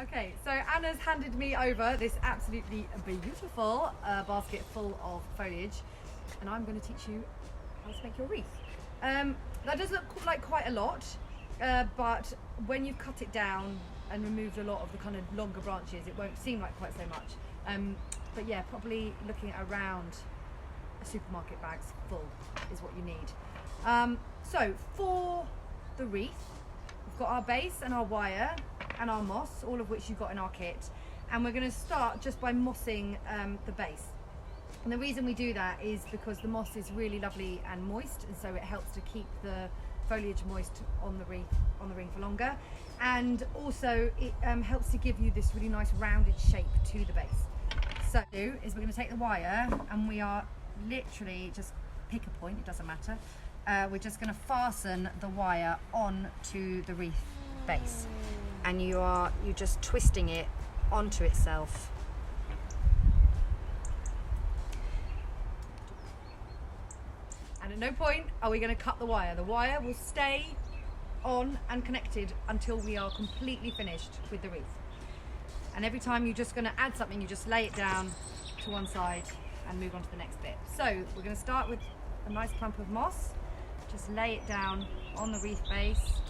Okay, so Anna's handed me over this absolutely beautiful basket full of foliage, and I'm going to teach you how to make your wreath. That does look like quite a lot, but when you've cut it down and removed a lot of the kind of longer branches, it won't seem like quite so much. But yeah, probably looking at around a supermarket bag's full is what you need. So for the wreath, we've got our base and our wire and our moss, all of which you've got in our kit, and we're going to start just by mossing the base. And the reason we do that is because the moss is really lovely and moist, and so it helps to keep the foliage moist on the wreath for longer, and also it helps to give you this really nice rounded shape to the base. So what we do is we're going to take the wire, and we are literally just pick a point, it doesn't matter. We're just going to fasten the wire onto the wreath base, and you're just twisting it onto itself. And at no point are we going to cut the wire. The wire will stay on and connected until we are completely finished with the wreath. And every time you're just going to add something, you just lay it down to one side and move on to the next bit. So we're going to start with a nice clump of moss. Just lay it down on the wreath base,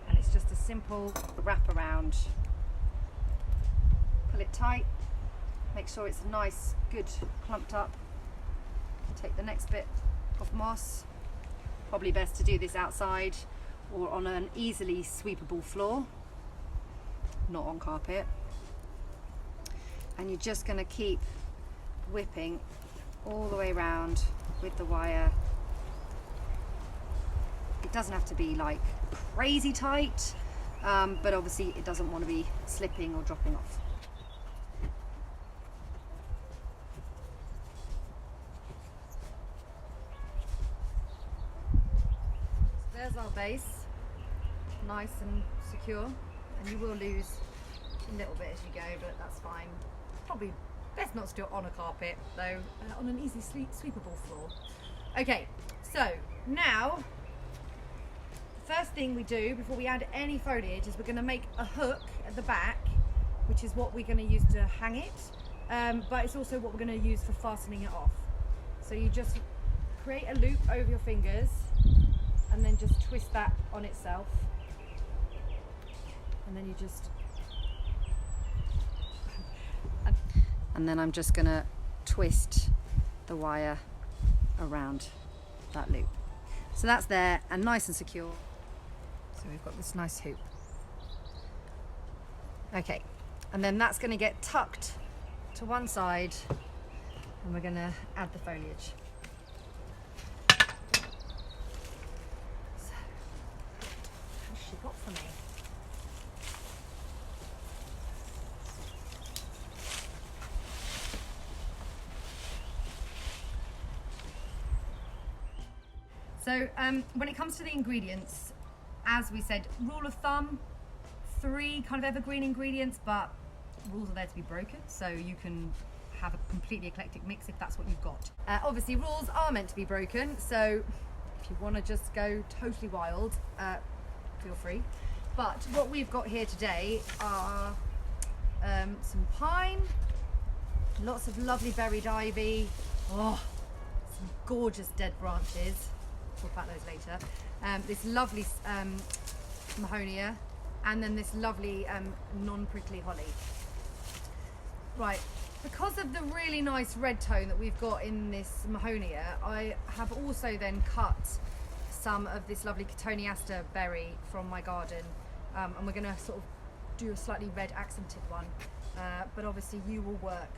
and it's just a simple wrap around. Pull it tight, make sure it's nice, good, clumped up. Take the next bit of moss. Probably best to do this outside or on an easily sweepable floor, not on carpet. And you're just going to keep whipping all the way around with the wire. It doesn't have to be like crazy tight, but obviously it doesn't want to be slipping or dropping off. So there's our base, nice and secure, and you will lose a little bit as you go, but that's fine. Probably best not to do it on a carpet though, on an easy sweepable floor. Okay, so now first thing we do before we add any foliage is we're going to make a hook at the back, which is what we're going to use to hang it, but it's also what we're going to use for fastening it off. So you just create a loop over your fingers and then just twist that on itself, and then you just and then I'm just going to twist the wire around that loop. So that's there and nice and secure. So we've got this nice hoop. Okay, and then that's going to get tucked to one side, and we're going to add the foliage. So, what's she got for me? So when it comes to the ingredients, as we said, rule of thumb, 3 kind of evergreen ingredients, but rules are there to be broken, so you can have a completely eclectic mix if that's what you've got. Obviously rules are meant to be broken, so if you want to just go totally wild, feel free. But what we've got here today are some pine, lots of lovely buried ivy, some gorgeous dead branches. Talk about those later. This lovely mahonia, and then this lovely non-prickly holly. Right, because of the really nice red tone that we've got in this mahonia, I have also then cut some of this lovely cotoneaster berry from my garden, and we're going to sort of do a slightly red accented one, but obviously you will work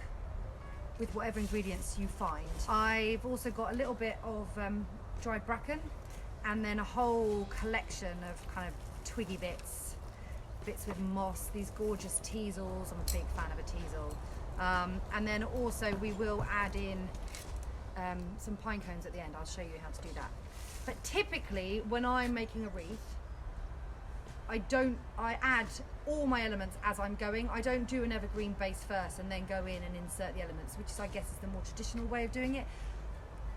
with whatever ingredients you find. I've also got a little bit of dried bracken, and then a whole collection of kind of twiggy bits with moss, these gorgeous teasels. I'm a big fan of a teasel. And then also we will add in some pine cones at the end. I'll show you how to do that. But typically when I'm making a wreath, I add all my elements as I'm going. I don't do an evergreen base first and then go in and insert the elements, which is, I guess, is the more traditional way of doing it.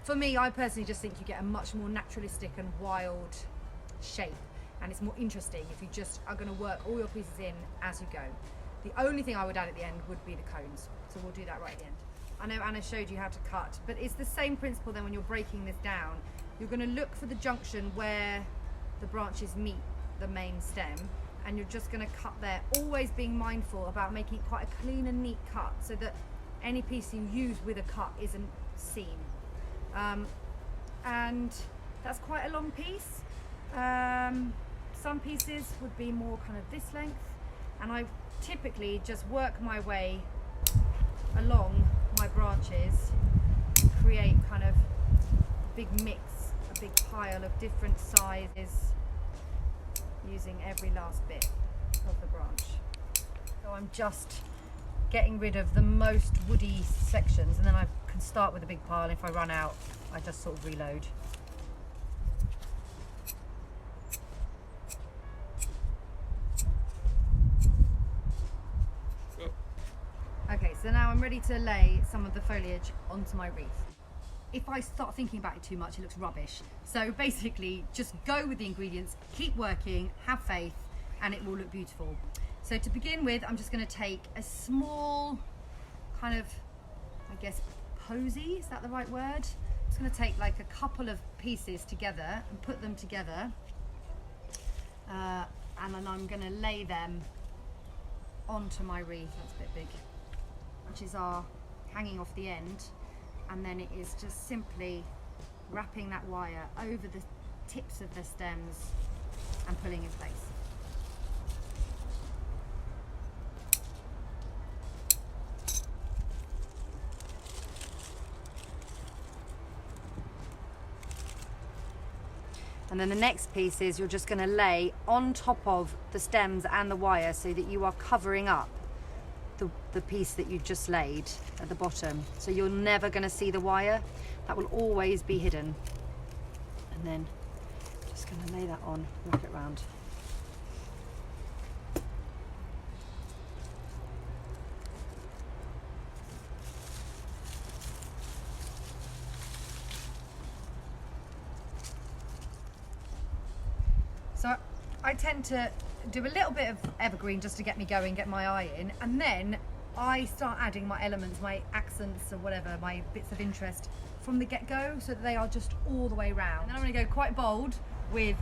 For me, I personally just think you get a much more naturalistic and wild shape, and it's more interesting if you just are going to work all your pieces in as you go. The only thing I would add at the end would be the cones. So we'll do that right at the end. I know Anna showed you how to cut, but it's the same principle then when you're breaking this down. You're going to look for the junction where the branches meet the main stem, and you're just going to cut there, always being mindful about making it quite a clean and neat cut so that any piece you use with a cut isn't seen. And that's quite a long piece. Some pieces would be more kind of this length, and I typically just work my way along my branches and create kind of a big mix, a big pile of different sizes, using every last bit of the branch. So I'm just getting rid of the most woody sections, and then I can start with a big pile. If I run out, I just sort of reload. Okay, so now I'm ready to lay some of the foliage onto my wreath. If I start thinking about it too much, it looks rubbish. So basically, just go with the ingredients, keep working, have faith, and it will look beautiful. So to begin with, I'm just going to take a small kind of, I guess, posy, is that the right word? I'm just going to take like a couple of pieces together and put them together. And then I'm going to lay them onto my wreath. That's a bit big. Which is our hanging off the end, and then it is just simply wrapping that wire over the tips of the stems and pulling in place. And then the next piece is you're just going to lay on top of the stems and the wire so that you are covering up the piece that you've just laid at the bottom. So you're never going to see the wire. That will always be hidden. And then just going to lay that on, wrap it round. So I tend to do a little bit of evergreen just to get me going, get my eye in, and then I start adding my elements, my accents or whatever, my bits of interest from the get-go, so that they are just all the way round. And then I'm going to go quite bold with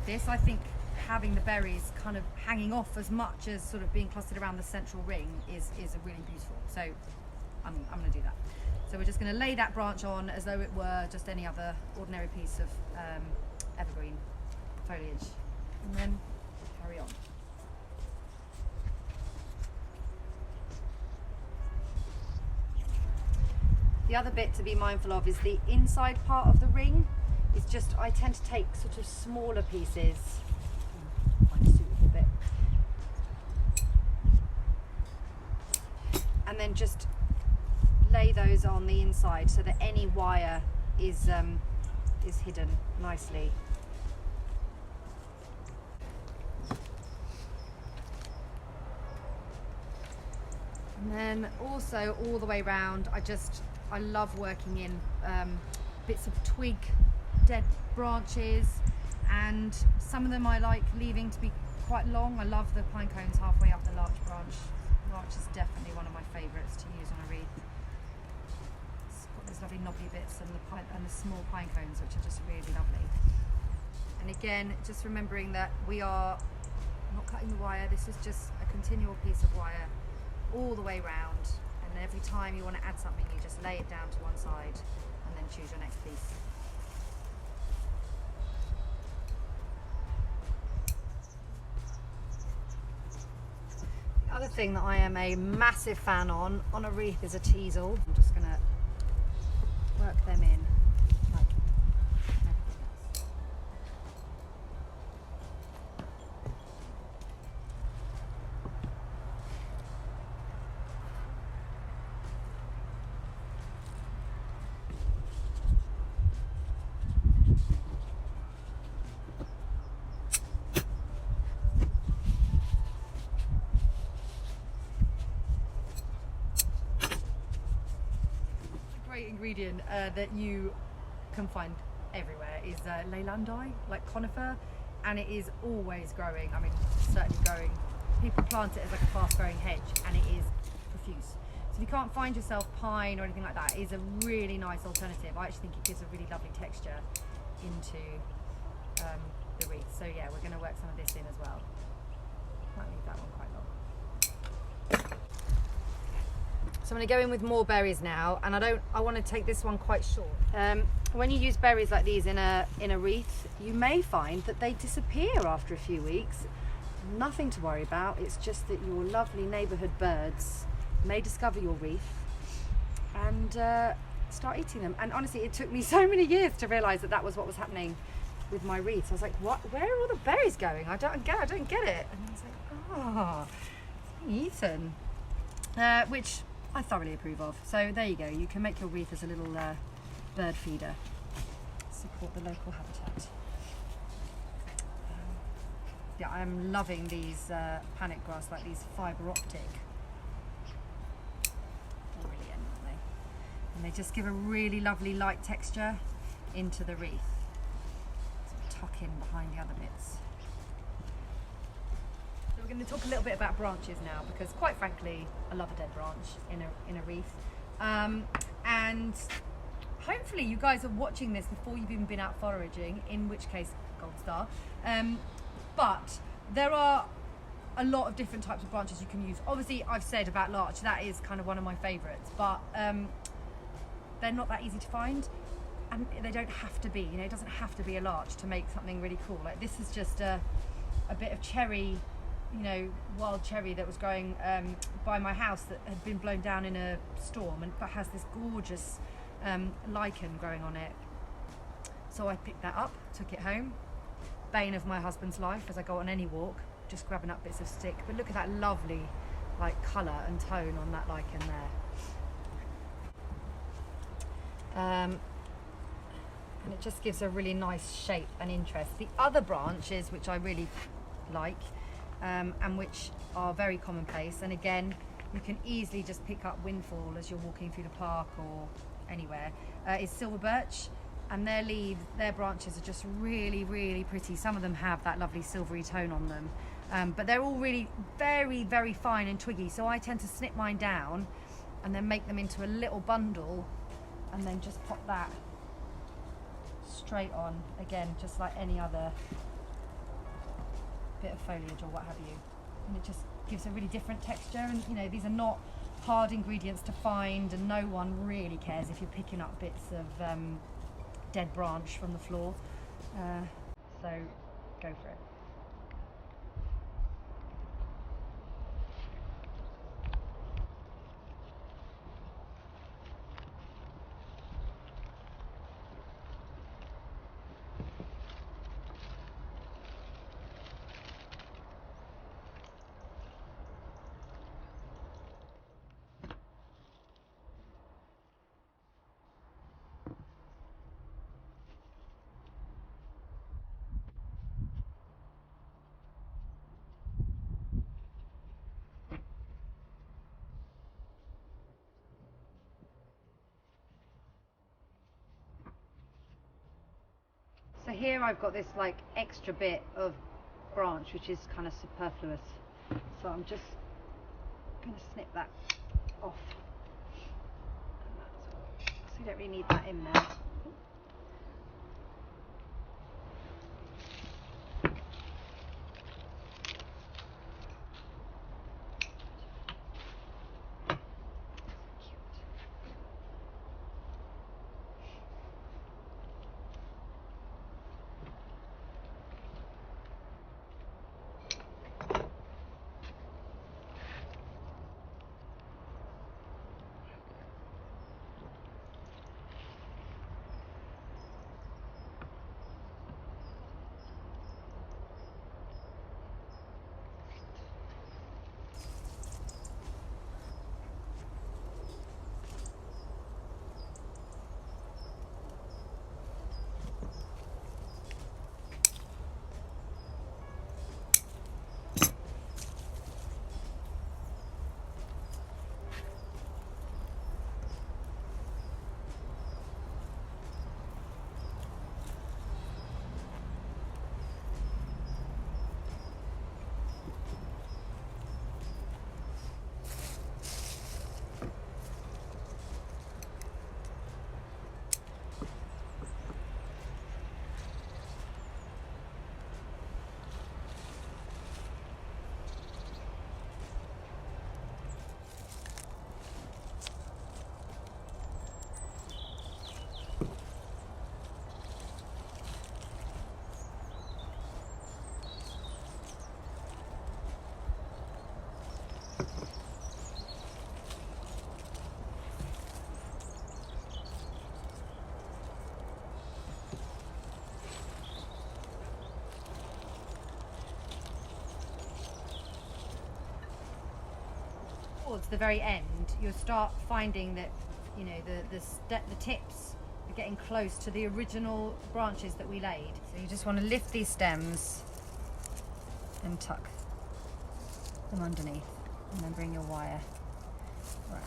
this. I think having the berries kind of hanging off as much as sort of being clustered around the central ring is really beautiful. So I'm going to do that. So we're just going to lay that branch on as though it were just any other ordinary piece of evergreen foliage, and then carry on. The other bit to be mindful of is the inside part of the ring. It's just, I tend to take sort of smaller pieces, find a suitable bit, and then just lay those on the inside so that any wire is hidden nicely. And then also all the way around, I love working in bits of twig, dead branches, and some of them I like leaving to be quite long. I love the pine cones halfway up the larch branch. Larch is definitely one of my favourites to use on a wreath. It's got those lovely knobbly bits and the small pine cones, which are just really lovely. And again, just remembering that we are not cutting the wire. This is just a continual piece of wire all the way round, and every time you want to add something, you just lay it down to one side and then choose your next piece. The other thing that I am a massive fan on a wreath is a teasel. I'm just going to work them in like everything else. Ingredient that you can find everywhere is leylandi, like conifer, and it is always growing. I mean, certainly growing people plant it as like a fast growing hedge, and it is profuse. So if you can't find yourself pine or anything like that, it is a really nice alternative. I actually think it gives a really lovely texture into the wreath. So yeah, we're going to work some of this in as well. Might leave that one quite long. So I'm going to go in with more berries now, and I want to take this one quite short. When you use berries like these in a wreath, you may find that they disappear after a few weeks. Nothing to worry about. It's just that your lovely neighbourhood birds may discover your wreath and start eating them. And honestly, it took me so many years to realise that that was what was happening with my wreath. I was like, what? Where are all the berries going? I don't get it. And I was like, oh, it's being eaten. Which I thoroughly approve of. So there you go. You can make your wreath as a little bird feeder. Support the local habitat. Yeah, I'm loving these panic grass, like these fibre optic. Brilliant, aren't they? And they just give a really lovely light texture into the wreath. Sort of tuck in behind the other bits. So we're going to talk a little bit about branches now, because quite frankly, I love a dead branch in a wreath. And hopefully you guys are watching this before you've even been out foraging, in which case, gold star. But there are a lot of different types of branches you can use. Obviously, I've said about larch, that is kind of one of my favourites, but they're not that easy to find, and they don't have to be, you know, it doesn't have to be a larch to make something really cool. Like this is just a bit of cherry, you know, wild cherry that was growing by my house that had been blown down in a storm, and but has this gorgeous lichen growing on it. So I picked that up, took it home. Bane of my husband's life as I go on any walk, just grabbing up bits of stick. But look at that lovely like colour and tone on that lichen there. And it just gives a really nice shape and interest. The other branches which I really like and which are very commonplace, and again you can easily just pick up windfall as you're walking through the park or anywhere, is silver birch. And their leaves, their branches are just really, really pretty. Some of them have that lovely silvery tone on them, but they're all really very, very fine and twiggy. So I tend to snip mine down and then make them into a little bundle, and then just pop that straight on, again, just like any other bit of foliage or what have you. And it just gives a really different texture. And you know, these are not hard ingredients to find, and no one really cares if you're picking up bits of dead branch from the floor, so go for it. So here I've got this like extra bit of branch which is kind of superfluous, so I'm just going to snip that off, so you don't really need that in there. towards the very end, you'll start finding that, you know, the tips are getting close to the original branches that we laid. So you just want to lift these stems and tuck them underneath, and then bring your wire around.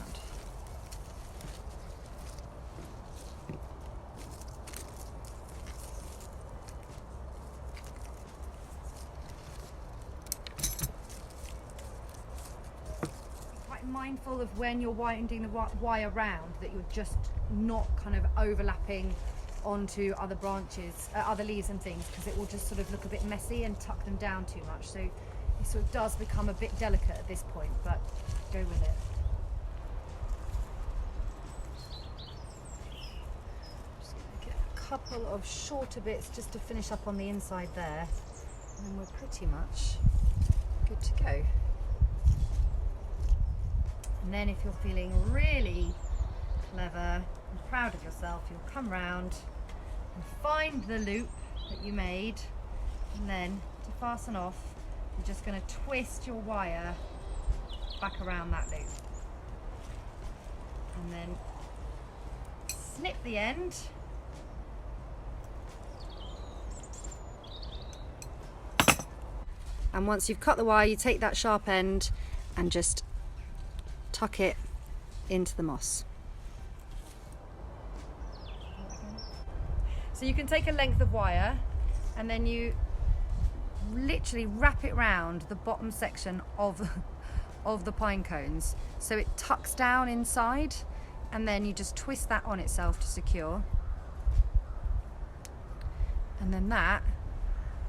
Mindful of when you're winding the wire round that you're just not kind of overlapping onto other branches, other leaves and things, because it will just sort of look a bit messy and tuck them down too much. So it sort of does become a bit delicate at this point, but go with it. Just going to get a couple of shorter bits just to finish up on the inside there, and then we're pretty much good to go. And then if you're feeling really clever and proud of yourself, you'll come round and find the loop that you made, and then to fasten off, you're just going to twist your wire back around that loop. And then snip the end. And once you've cut the wire, you take that sharp end and just tuck it into the moss. So you can take a length of wire and then you literally wrap it round the bottom section of the pine cones, so it tucks down inside, and then you just twist that on itself to secure, and then that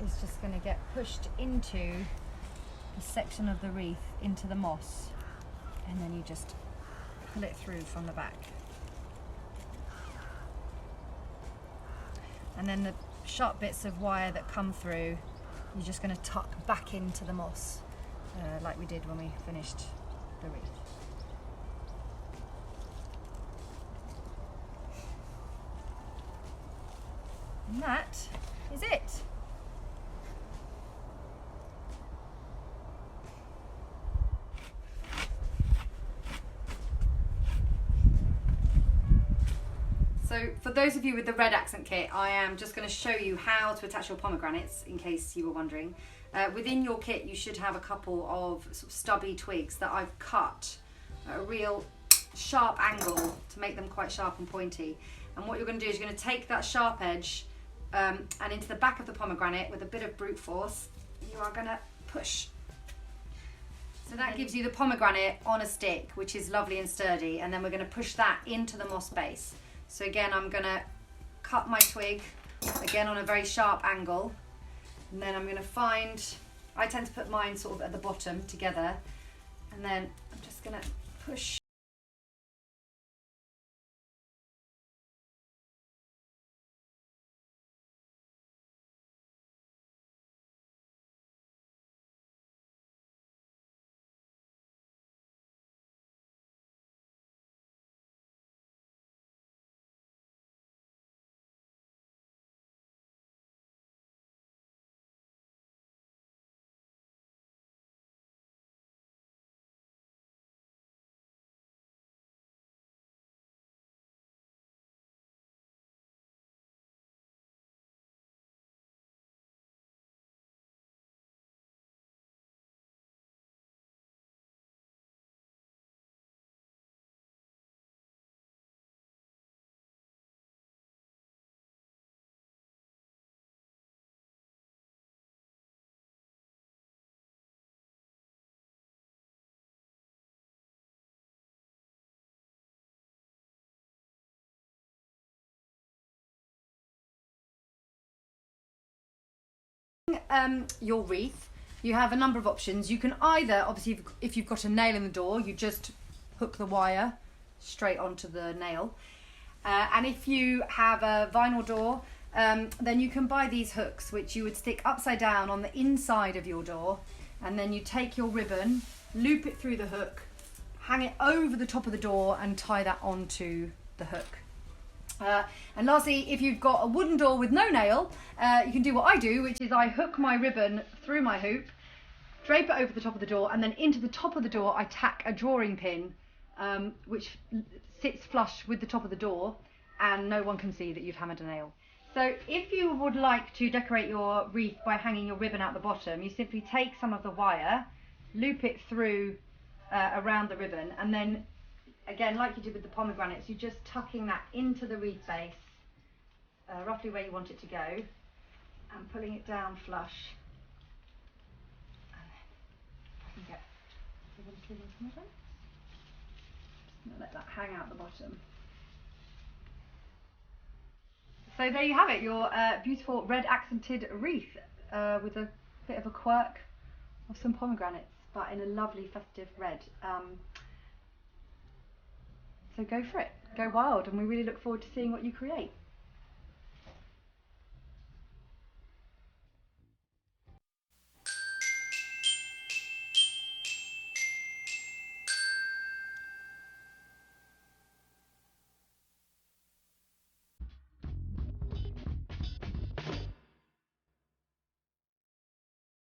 is just going to get pushed into the section of the wreath, into the moss, and then you just pull it through from the back. And then the sharp bits of wire that come through, you're just going to tuck back into the moss, like we did when we finished the wreath. And that is it. So for those of you with the red accent kit, I am just going to show you how to attach your pomegranates, in case you were wondering. Within your kit you should have a couple of sort of stubby twigs that I've cut at a real sharp angle to make them quite sharp and pointy. And what you're going to do is you're going to take that sharp edge and into the back of the pomegranate with a bit of brute force, you are going to push. So that gives you the pomegranate on a stick, which is lovely and sturdy, and then we're going to push that into the moss base. So again, I'm going to cut my twig, again on a very sharp angle, and then I'm going to find, I tend to put mine sort of at the bottom together, and then I'm just going to push. Your wreath, you have a number of options. You can either, obviously, if you've got a nail in the door, you just hook the wire straight onto the nail. And if you have a vinyl door, then you can buy these hooks, which you would stick upside down on the inside of your door, and then you take your ribbon, loop it through the hook, hang it over the top of the door, and tie that onto the hook. And lastly, if you've got a wooden door with no nail, you can do what I do, which is I hook my ribbon through my hoop, drape it over the top of the door, and then into the top of the door I tack a drawing pin, which sits flush with the top of the door, and no one can see that you've hammered a nail. So if you would like to decorate your wreath by hanging your ribbon out the bottom, you simply take some of the wire, loop it through around the ribbon, and then again, like you did with the pomegranates, you're just tucking that into the wreath base, roughly where you want it to go, and pulling it down flush. And then I can get the little pomegranates. Just gonna let that hang out the bottom. So there you have it, your beautiful red accented wreath with a bit of a quirk of some pomegranates, but in a lovely festive red. So go for it, go wild, and we really look forward to seeing what you create.